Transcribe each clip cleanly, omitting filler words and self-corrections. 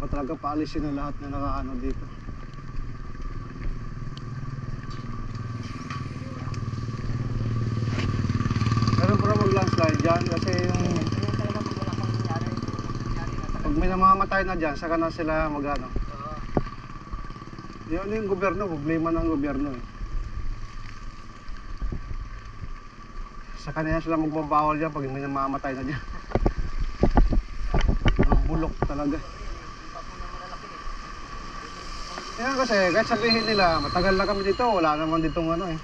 Dapat talaga paalisin na lahat na nakaano dito. Meron pa naman landslide dyan kasi yung pag may namamatay na dyan, saka na sila mag-ano. Yun yung gobyerno, problema ng gobyerno eh. Sa kanila sila magbabawal dyan pag may namamatay na dyan. Bulok talaga. Yan kasi, kahit sabihin nila, matagal na kami dito, wala naman ditong ano eh.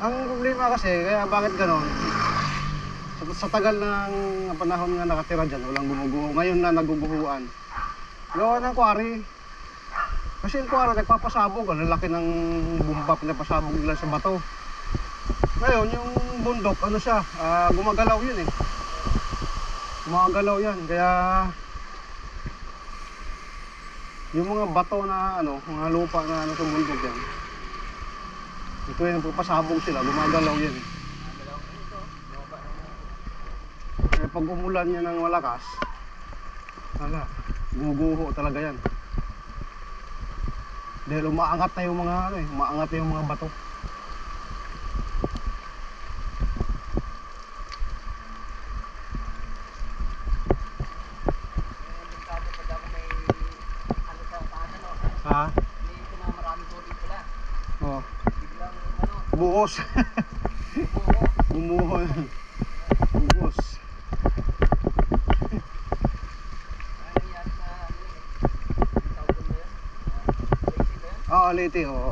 Ang problema kasi, kaya bakit ganon? Sa tagal ng panahon nga nakatira dyan, walang gumuguho. Ngayon na naguguhuan. Gawa ng quarry. Kasi yung quarry nagpapasabog, ang laki ng bumba pinapasabog nila sa bato. Ngayon, yung bundok, ano siya, gumagalaw yun eh. Gumagalaw yan, kaya yung mga bato na ano, mga lupa na ano sa bundok yan. Ito yung nagpapasabog sila, gumagalaw yan eh. Kaya pag umulan niya ng malakas, wala, guguho talaga yan. Dahil umaangat na yung mga ano eh, umaangat na yung mga bato. Ha? Oh. Buhos. Bumuhol. Buhos. Oo, Leyte, oo.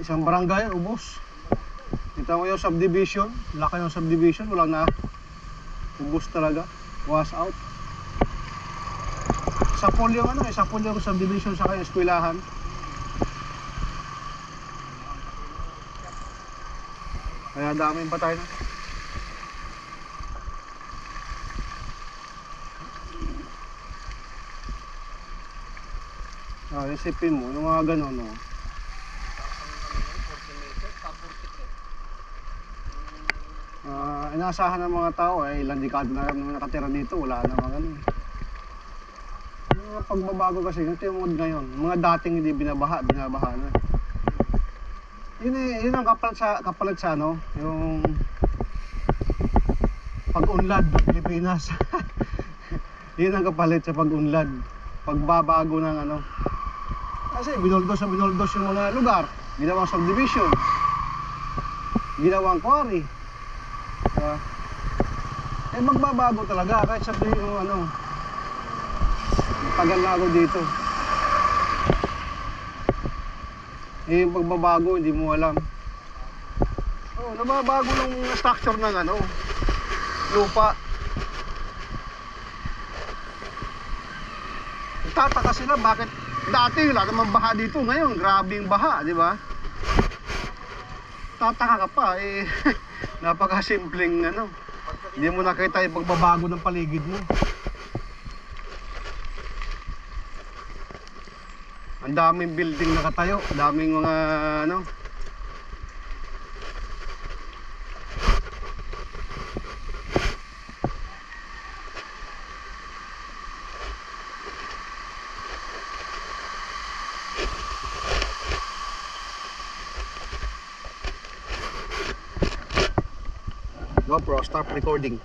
Isang barangay, ubos. Kita mo yung subdivision, laki ng subdivision, wala na. Ubos talaga, wash out. Sapol yung ano eh, sapol yung subdivision sa kaya eskwelahan. Kaya daming patay na. Isipin mo, yung mga ganon, no? Inaasahan ng mga tao eh, ilang dekada na naman nakatira dito, wala na mga ganun. Mga pagbabago kasi, ito yung mood ngayon. Mga dating hindi binabaha na. Yun ang kapalit sa ano, yung pag-unlad ng Pilipinas. Yun ang kapalit sa pag-unlad. Pagbabago ng ano. Kasi binuldos yung mga lugar. Ginawang subdivision. Ginawang quarry. Magbabago talaga kahit sabihin mo ano, matagal na ako dito. Yung pagbabago hindi mo alam. Nababago ng structure ng ano, lupa. Tataka sila bakit dati wala namang baha dito, ngayon grabe yung baha, di ba? Tataka ka pa eh. Napakasimpleng ano, hindi mo nakita yung pagbabago ng paligid mo. Ang daming building nakatayo, daming mga ano. GoPro, stop recording.